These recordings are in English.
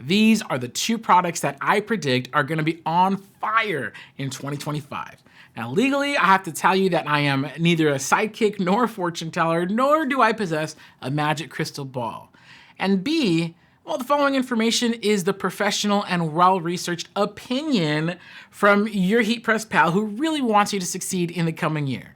These are the two products that I predict are gonna be on fire in 2025. Now, legally, I have to tell you that I am neither a sidekick nor a fortune teller, nor do I possess a magic crystal ball. And B, well, the following information is the professional and well-researched opinion from your Heat Press pal who really wants you to succeed in the coming year.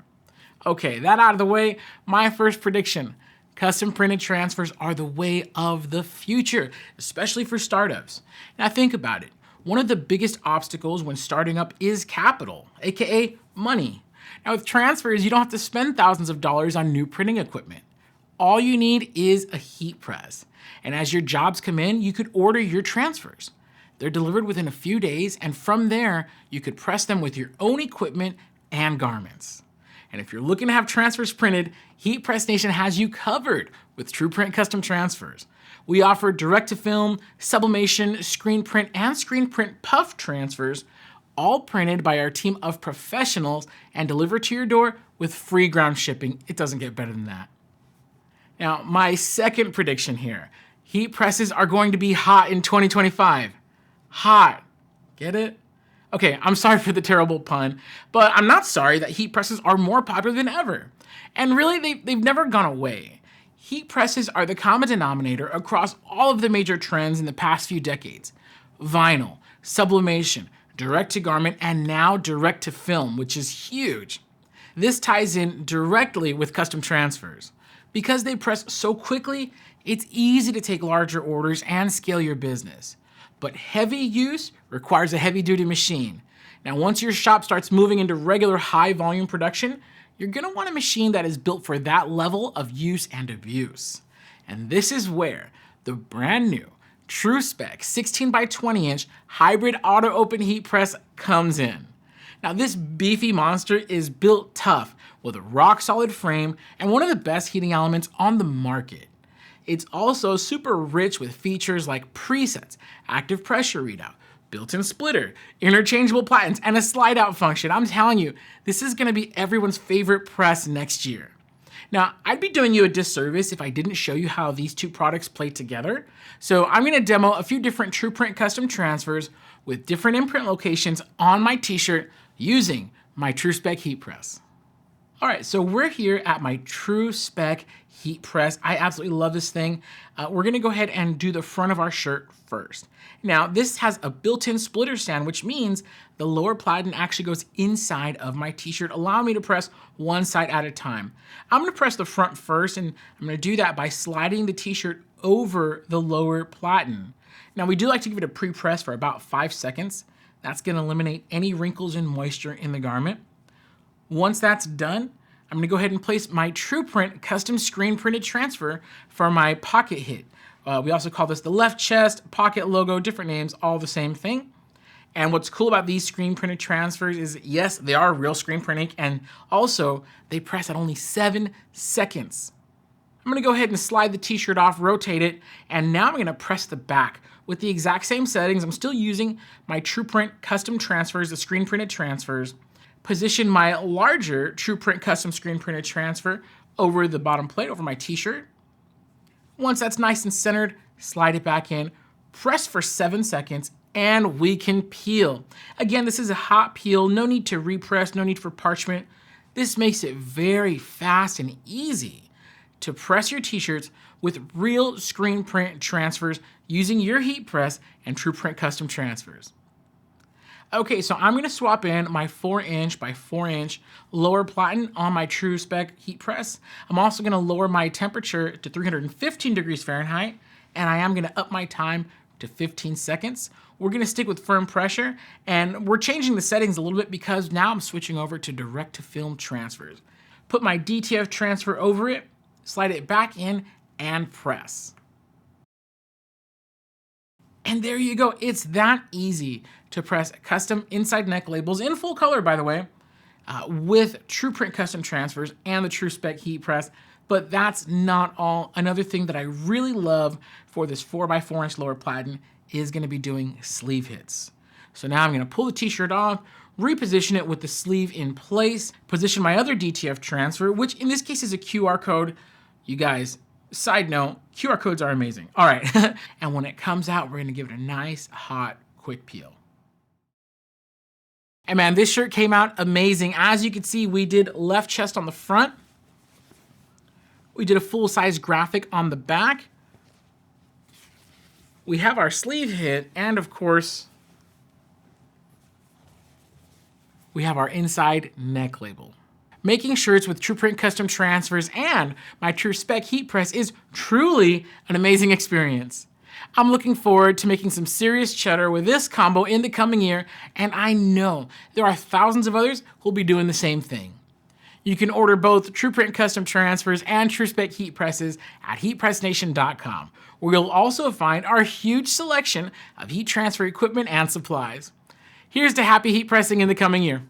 Okay, that out of the way, my first prediction. Custom printed transfers are the way of the future, especially for startups. Now think about it. One of the biggest obstacles when starting up is capital, aka money. Now with transfers, you don't have to spend thousands of dollars on new printing equipment. All you need is a heat press. And as your jobs come in, you could order your transfers. They're delivered within a few days, and from there, you could press them with your own equipment and garments. And if you're looking to have transfers printed, Heat Press Nation has you covered with TruePrint Custom Transfers. We offer direct-to-film, sublimation, screen print, and screen print puff transfers, all printed by our team of professionals and delivered to your door with free ground shipping. It doesn't get better than that. Now, my second prediction here. Heat presses are going to be hot in 2025. Hot. Get it? Okay, I'm sorry for the terrible pun, but I'm not sorry that heat presses are more popular than ever. And really, they've never gone away. Heat presses are the common denominator across all of the major trends in the past few decades. Vinyl, sublimation, direct-to-garment, and now direct-to-film, which is huge. This ties in directly with custom transfers. Because they press so quickly, it's easy to take larger orders and scale your business. But heavy use requires a heavy-duty machine. Now, once your shop starts moving into regular high-volume production, you're gonna want a machine that is built for that level of use and abuse. And this is where the brand new TrueSpec 16 by 20 inch hybrid auto open heat press comes in. Now this beefy monster is built tough with a rock solid frame and one of the best heating elements on the market. It's also super rich with features like presets, active pressure readout, built-in splitter, interchangeable platens, and a slide out function. I'm telling you, this is gonna be everyone's favorite press next year. Now, I'd be doing you a disservice if I didn't show you how these two products play together. So I'm gonna demo a few different TruePrint custom transfers with different imprint locations on my t-shirt using my TrueSpec Heat Press. All right, so we're here at my TrueSpec Heat Press. I absolutely love this thing. We're gonna go ahead and do the front of our shirt first. Now, this has a built-in splitter stand, which means the lower platen actually goes inside of my t-shirt, allowing me to press one side at a time. I'm gonna press the front first, and I'm gonna do that by sliding the t-shirt over the lower platen. Now, we do like to give it a pre-press for about 5 seconds. That's gonna eliminate any wrinkles and moisture in the garment. Once that's done, I'm gonna go ahead and place my TruePrint custom screen printed transfer for my pocket hit. We also call this the left chest, pocket logo, different names, all the same thing. And what's cool about these screen printed transfers is, yes, they are real screen printing, and also they press at only 7 seconds. I'm gonna go ahead and slide the t-shirt off, rotate it, and now I'm gonna press the back with the exact same settings. I'm still using my TruePrint custom transfers, the screen printed transfers. Position my larger TruePrint custom screen printed transfer over the bottom plate, over my t-shirt. Once that's nice and centered, slide it back in, press for 7 seconds, and we can peel. Again, this is a hot peel, no need to repress, no need for parchment. This makes it very fast and easy to press your t-shirts with real screen print transfers using your heat press and TruePrint custom transfers. Okay, so I'm gonna swap in my 4" by 4" lower platen on my TrueSpec Heat Press. I'm also gonna lower my temperature to 315 degrees Fahrenheit, and I am gonna up my time to 15 seconds. We're gonna stick with firm pressure, and we're changing the settings a little bit because now I'm switching over to direct-to-film transfers. Put my DTF transfer over it, slide it back in, and press. And there you go. It's that easy to press custom inside neck labels in full color, by the way, with TruePrint custom transfers and the TrueSpec Heat Press. But that's not all. Another thing that I really love for this 4x4" lower platen is gonna be doing sleeve hits. So now I'm gonna pull the t-shirt off, reposition it with the sleeve in place, position my other DTF transfer, which in this case is a QR code. You guys, Side note, QR codes are amazing. All right, and when it comes out, we're gonna give it a nice, hot, quick peel. And man, this shirt came out amazing. As you can see, we did left chest on the front. We did a full-size graphic on the back. We have our sleeve hit, and of course, we have our inside neck label. Making shirts with TruePrint custom transfers and my TrueSpec Heat Press is truly an amazing experience. I'm looking forward to making some serious cheddar with this combo in the coming year, and I know there are thousands of others who'll be doing the same thing. You can order both TruePrint custom transfers and TrueSpec heat presses at heatpressnation.com, where you'll also find our huge selection of heat transfer equipment and supplies. Here's to happy heat pressing in the coming year.